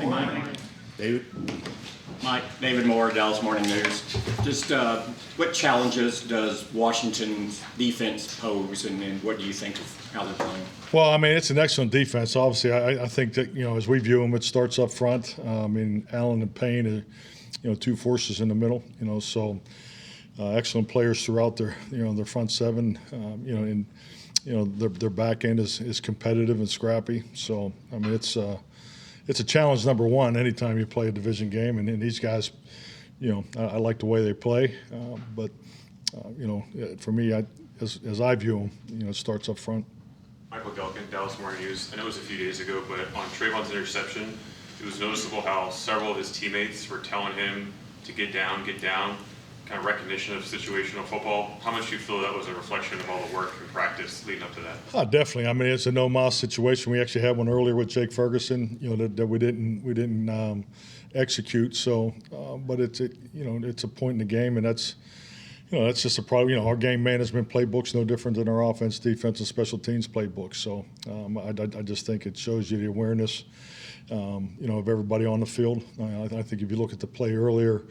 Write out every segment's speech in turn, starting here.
Mike. David? Mike, David Moore, Dallas Morning News. Just what challenges does Washington's defense pose, and what do you think of how they're playing? Well, I mean, it's an excellent defense. Obviously, I think that, as we view them, it starts up front. I mean, Allen and Payne are, two forces in the middle, so excellent players throughout their front seven, and, their back end is competitive and scrappy. So, I mean, it's a challenge, number one, anytime you play a division game. And these guys, I like the way they play. But for me, as I view them, it starts up front. Michael Gelkin, Dallas Morning News. I know it was a few days ago, but on Trayvon's interception, it was noticeable how several of his teammates were telling him to get down, kind of recognition of situational football. How much do you feel that was a reflection of all the work and practice leading up to that? Oh, definitely. I mean, it's a no-moss situation. We actually had one earlier with Jake Ferguson, that we didn't execute. So, but it's a point in the game, and that's just a problem. Our game management playbook's no different than our offense, defense, and special teams playbook. So, I just think it shows you the awareness, of everybody on the field. I think if you look at the play earlier,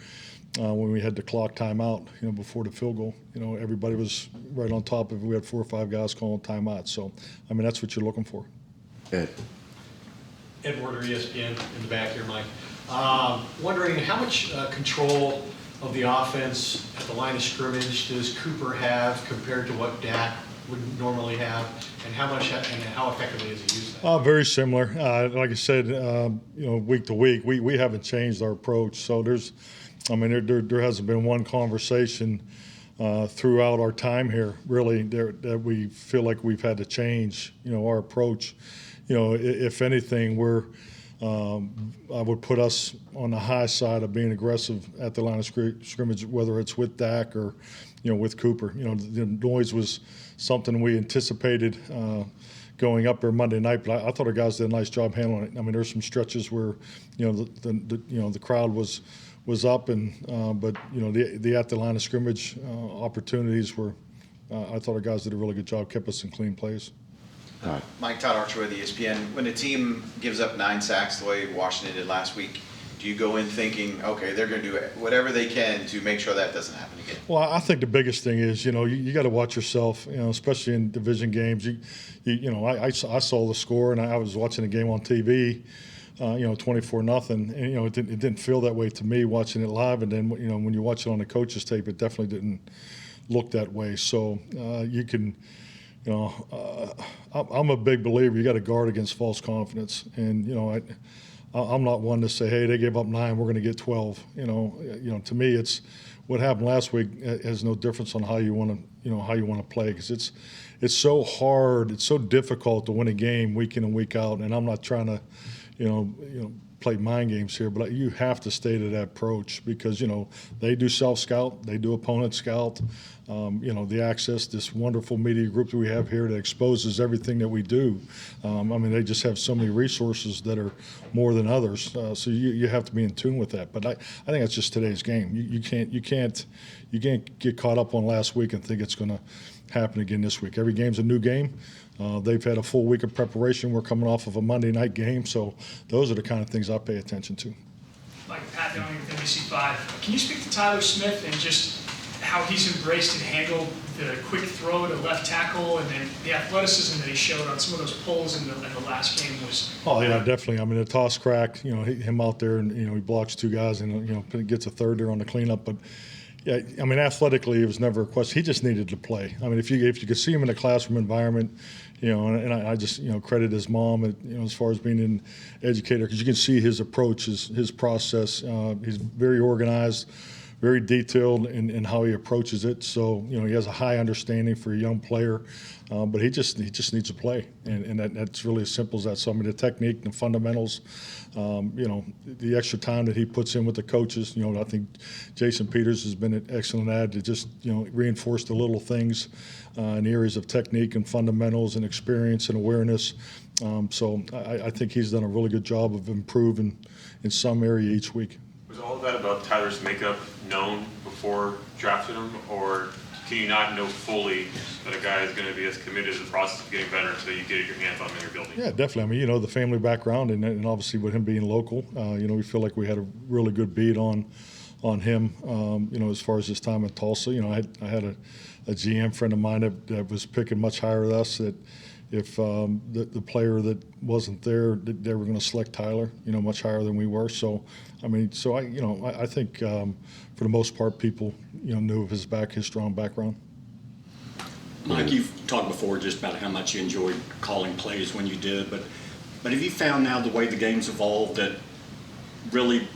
when we had the clock timeout, before the field goal, everybody was right on top of it. We had 4 or 5 guys calling timeout. So, I mean, that's what you're looking for. Ed Werder, ESPN, in the back here, Mike. Wondering how much control of the offense at the line of scrimmage does Cooper have compared to what Dak would normally have, and how effectively has he used that? Very similar. Like I said, week to week, we haven't changed our approach. So there hasn't been one conversation throughout our time here, really, that we feel like we've had to change, our approach. If anything, I would put us on the high side of being aggressive at the line of scrimmage, whether it's with Dak or, with Cooper. The noise was something we anticipated going up there Monday night, but I thought our guys did a nice job handling it. I mean, there's some stretches where, the crowd was up, but the at the line of scrimmage opportunities were. I thought our guys did a really good job, kept us in clean plays. Mike, Todd Archer with ESPN. When a team gives up 9 sacks the way Washington did last week, do you go in thinking, okay, they're going to do whatever they can to make sure that doesn't happen again? Well, I think the biggest thing is, you got to watch yourself, especially in division games. I saw the score, and I was watching the game on TV, 24-0, and it didn't feel that way to me watching it live. And then when you watch it on the coach's tape, it definitely didn't look that way. So you can. I'm a big believer you got to guard against false confidence, and I'm not one to say, hey, they gave up 9, we're going to get 12. To me, it's what happened last week has no difference on how you want to play, because it's so hard, it's so difficult to win a game week in and week out. And I'm not trying to, play mind games here, but you have to stay to that approach, because they do self-scout, they do opponent scout. The access, this wonderful media group that we have here that exposes everything that we do. They just have so many resources that are more than others. So you have to be in tune with that. But I think that's just today's game. You can't get caught up on last week and think it's going to happen again this week. Every game's a new game. They've had a full week of preparation. We're coming off of a Monday night game, so those are the kind of things I pay attention to. Like Pat Downey with NBC5. Can you speak to Tyler Smith and just how he's embraced and handled the quick throw to left tackle, and then the athleticism that he showed on some of those pulls in the last game was? Oh yeah, definitely. I mean, the toss crack, him out there, and he blocks 2 guys, and gets a third there on the cleanup, but. Yeah, I mean, athletically, it was never a question. He just needed to play. I mean, if you could see him in a classroom environment, and I just credit his mom, as far as being an educator, because you can see his approach, his process. He's very organized, very detailed in how he approaches it. So he has a high understanding for a young player, but he just needs to play, and that's really as simple as that. So I mean, the technique, the fundamentals, the extra time that he puts in with the coaches. I think Jason Peters has been an excellent add to just reinforce the little things in the areas of technique and fundamentals and experience and awareness. So I think he's done a really good job of improving in some area each week. Was all of that about Tyler's makeup known before drafting him, or can you not know fully that a guy is going to be as committed to the process of getting better until you get your hands on him in your building? Yeah, definitely. I mean, the family background and obviously with him being local, we feel like we had a really good beat on him, as far as his time in Tulsa. I had a GM friend of mine that was picking much higher with us, that if the player that wasn't there, they were going to select Tyler, much higher than we were. So, I think for the most part, people, knew of his strong background. Mike, you've talked before just about how much you enjoyed calling plays when you did, but have you found now the way the game's evolved that really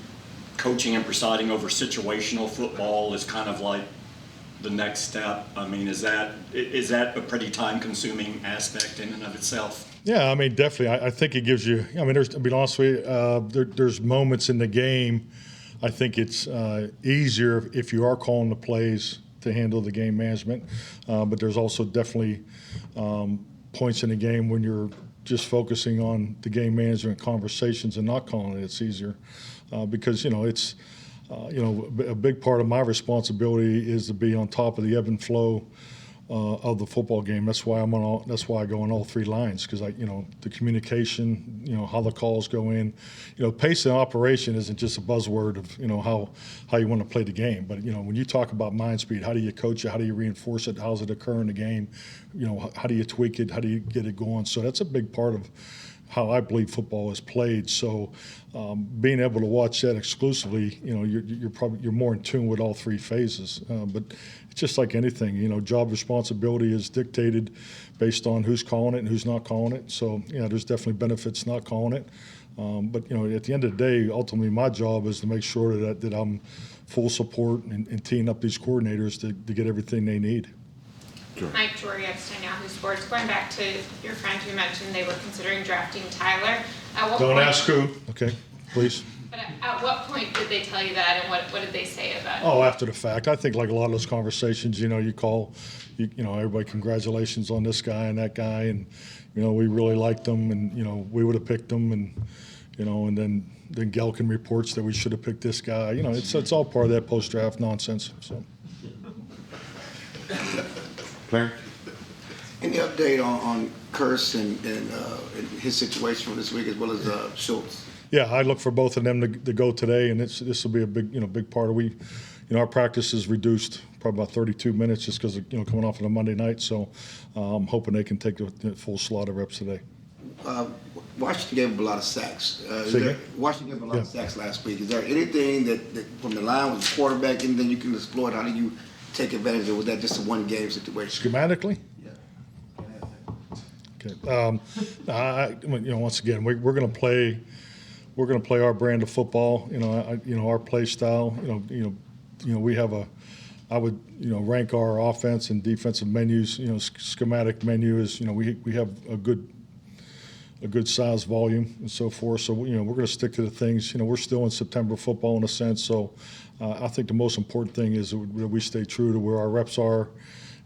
coaching and presiding over situational football is kind of like the next step? I mean, is that a pretty time-consuming aspect in and of itself? Yeah, I mean, definitely. I think it gives you. I mean, to be honest with you, there's moments in the game. I think it's easier if you are calling the plays to handle the game management, but there's also definitely points in the game when you're just focusing on the game management conversations and not calling it. It's easier because it's. A big part of my responsibility is to be on top of the ebb and flow of the football game. That's why that's why I go on all three lines, because the communication, how the calls go in, pace and operation isn't just a buzzword of how you want to play the game. But when you talk about mind speed, how do you coach it? How do you reinforce it? How does it occur in the game? How do you tweak it? How do you get it going? So that's a big part of how I believe football is played. So being able to watch that exclusively, you're more in tune with all three phases. But it's just like anything, job responsibility is dictated based on who's calling it and who's not calling it. So there's definitely benefits not calling it. But at the end of the day, ultimately my job is to make sure that I'm full support and teeing up these coordinators to get everything they need. Mike, Jordy Epstein, Yahoo Sports. Going back to your friend who mentioned they were considering drafting Tyler. Don't ask who, okay, please. But at what point did they tell you that, and what did they say about it? Oh, after the fact. I think like a lot of those conversations, you call, everybody, congratulations on this guy and that guy, and we really liked them, and we would have picked them, and and then Gelkin reports that we should have picked this guy. It's all part of that post-draft nonsense. So. Clarence? Any update on Curse and his situation from this week, as well as Schultz? Yeah, I look for both of them to go today, and this will be a big part of our practice is reduced probably about 32 minutes just because of coming off of a Monday night. So I'm hoping they can take the full slot of reps today. Washington gave up a lot of sacks. Washington gave up a lot of sacks last week. Is there anything that from the line with the quarterback, anything you can exploit? How do you take advantage of it? Was that just a one-game situation? Schematically? Okay. Once again, we're going to play. We're going to play our brand of football. Our play style. We have I would rank our offense and defensive menus. Schematic menu is we have a good size volume and so forth. So we're going to stick to the things. We're still in September football in a sense. So I think the most important thing is that we stay true to where our reps are.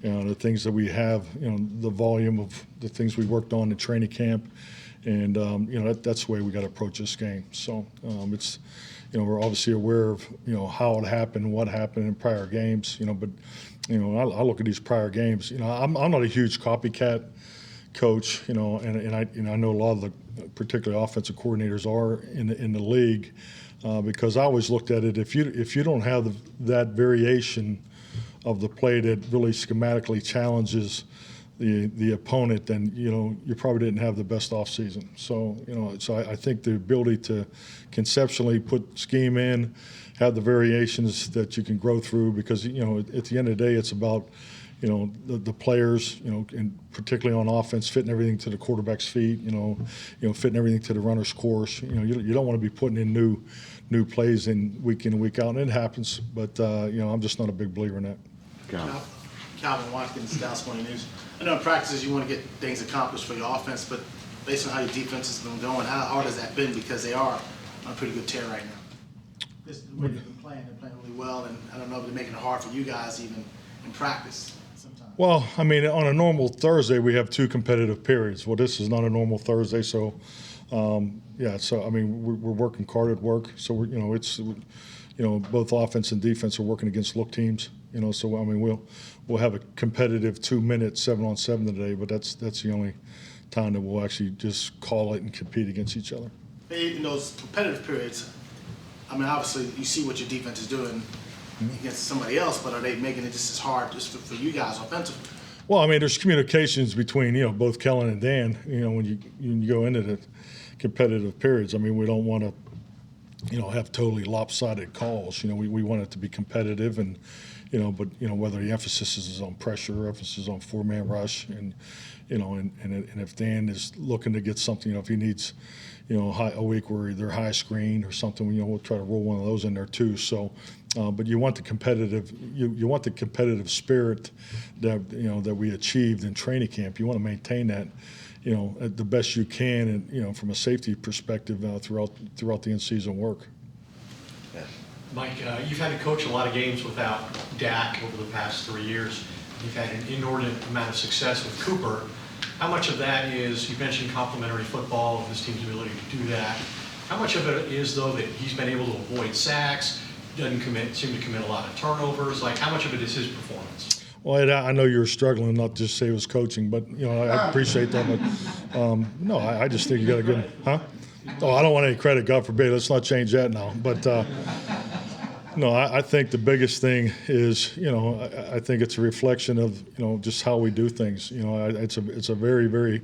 The things that we have, the volume of the things we worked on in training camp, and that's the way we got to approach this game. So it's, we're obviously aware of how it happened, what happened in prior games, but I look at these prior games. I'm not a huge copycat coach, and I know a lot of the particularly offensive coordinators are in the league, because I always looked at it, if you don't have that variation of the play that really schematically challenges the opponent, then you probably didn't have the best offseason. So I think the ability to conceptually put scheme in, have the variations that you can grow through, because at the end of the day it's about the players, and particularly on offense, fitting everything to the quarterback's feet, fitting everything to the runner's course. You don't want to be putting in new plays in and week out, and it happens. But I'm just not a big believer in that. Calvin Watkins, Dallas Morning News. I know in practices you want to get things accomplished for your offense, but based on how your defense has been going, how hard has that been? Because they are on a pretty good tear right now. This is the way they've been playing. They're playing really well, and I don't know if they're making it hard for you guys even in practice sometimes. Well, I mean, on a normal Thursday we have two competitive periods. Well, this is not a normal Thursday, so so I mean we're working hard at work. So it's both offense and defense are working against look teams. So I mean, we'll have a competitive 2-minute 7-on-7 today, but that's the only time that we'll actually just call it and compete against each other. In those competitive periods, I mean, obviously you see what your defense is doing against somebody else, but are they making it just as hard just for you guys offensively? Well, I mean, there's communications between both Kellen and Dan. When you go into the competitive periods, I mean, we don't want to have totally lopsided calls. We want it to be competitive, and but whether the emphasis is on pressure, or emphasis is on 4-man rush, and and if Dan is looking to get something, if he needs a week where they're high screen or something, we'll try to roll one of those in there too. So, but you want the competitive, you want the competitive spirit that that we achieved in training camp. You want to maintain that, the best you can, and from a safety perspective throughout the in-season work. Mike, you've had to coach a lot of games without Dak over the past 3 years. You've had an inordinate amount of success with Cooper. How much of that is, you mentioned complementary football, and this team's ability to do that. How much of it is, though, that he's been able to avoid sacks, doesn't seem to commit a lot of turnovers? Like, how much of it is his performance? Well, I know you're struggling not to say it was coaching, but I appreciate that. But no, I just think you got to give him, huh? Oh, I don't want any credit, God forbid. Let's not change that now. But no, I think the biggest thing is, I think it's a reflection of, just how we do things. It's a very, very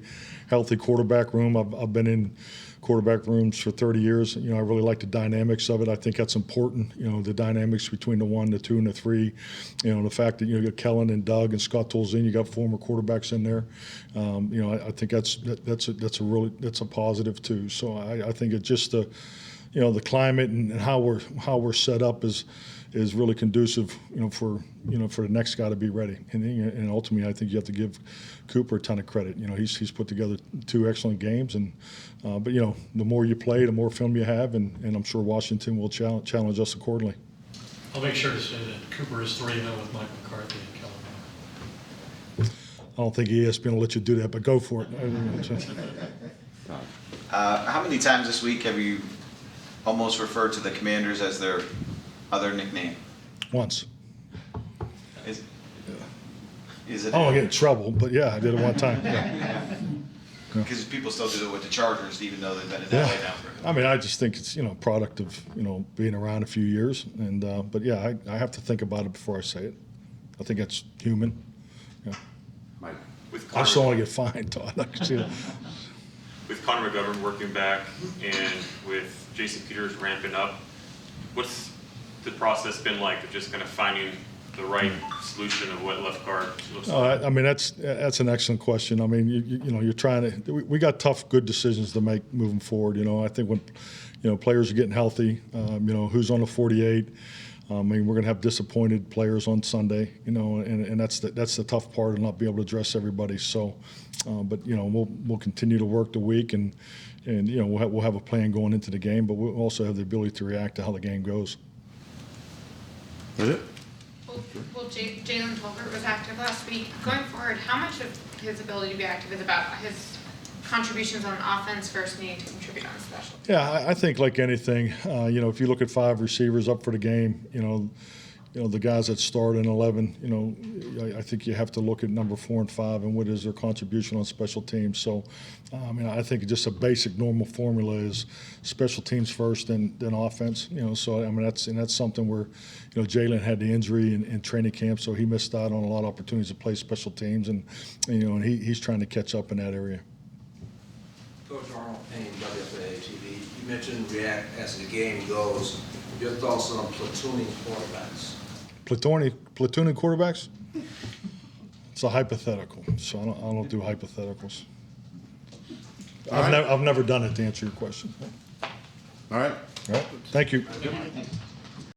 healthy quarterback room. I've been in quarterback rooms for 30 years. I really like the dynamics of it. I think that's important. The dynamics between the 1, the 2, and the 3. The fact that you got Kellen and Doug and Scott Tolzien, you got former quarterbacks in there. I think that's a positive too. So I think it's just the climate and how we're set up is really conducive, for the next guy to be ready. And ultimately, I think you have to give Cooper a ton of credit. He's put together 2 excellent games, and but the more you play, the more film you have, and I'm sure Washington will challenge us accordingly. I'll make sure to say that Cooper is 3-0 with Mike McCarthy and Kellen. I don't think ESPN will let you do that, but go for it. How many times this week have you almost referred to the Commanders as their other nickname? Once. Is it? I don't get in trouble, but yeah, I did it one time. Yeah. Because people still do it with the Chargers, even though they've been in that way now for. I mean, I just think it's product of being around a few years, and but yeah, I have to think about it before I say it. I think that's human. Yeah. Mike, with I just don't want to get fined, Todd. with Connor McGovern working back and with Jason Peters ramping up, what's the process been like of just kind of finding the right solution of what left guard looks like? I mean, that's an excellent question. I mean, you're trying to. We got tough, good decisions to make moving forward. I think when players are getting healthy, who's on the 48. I mean, we're going to have disappointed players on Sunday, and that's the tough part of not being able to address everybody. So, but we'll continue to work the week, and we'll have a plan going into the game, but we'll also have the ability to react to how the game goes. Is it? Well, Jalen Tolbert was active last week. Going forward, how much of his ability to be active is about his contributions on offense versus needing to contribute on special? Yeah, I think like anything, if you look at 5 receivers up for the game, the guys that start in 11, I think you have to look at number 4 and 5 and what is their contribution on special teams. So, I think just a basic normal formula is special teams first, then offense. So that's something where, Jalen had the injury in training camp, so he missed out on a lot of opportunities to play special teams, and he's trying to catch up in that area. Coach Arnold Payne, WFAA TV. You mentioned react as the game goes. Your thoughts on platooning quarterbacks? Platooning quarterbacks? It's a hypothetical, so I don't do hypotheticals. I've never done it, to answer your question. All right. All right. Thank you.